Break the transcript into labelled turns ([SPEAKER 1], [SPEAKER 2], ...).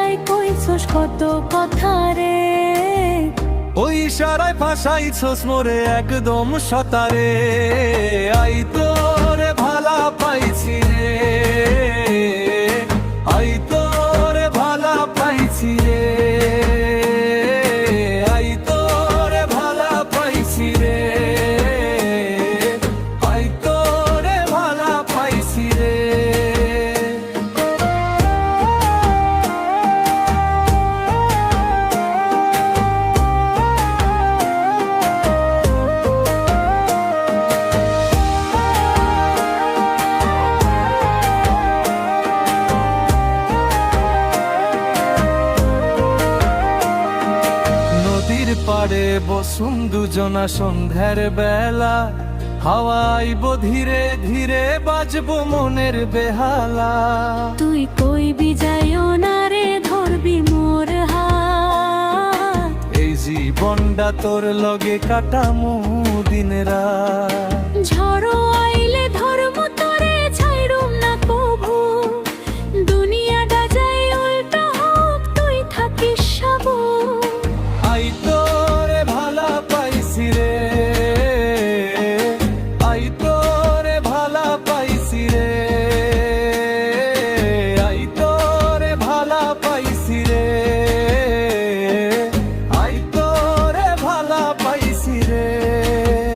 [SPEAKER 1] ইশারায় কইছস কত কথা রে,
[SPEAKER 2] ওই ইশারায় ফাঁসাইছস মোরে একদম সতারে। আই তোরে ভালা পাইছি রে, আই তোরে ভালা পাইছি রে, আই তোরে ভালা পাইছি রে, আই তোরে ভালা পাইছি রে। নদীর পাড়ে বসুন দুজনা সন্ধ্যার বেলা, হাওয়াইব ধীরে ধীরে বাজবো মনের বেহালা।
[SPEAKER 1] তুই কইবি যাইও না রে, ধরবি মোর হাত,
[SPEAKER 2] এই জীবনটা তোর লগে কাটামু দিন রাত।
[SPEAKER 1] ঝড়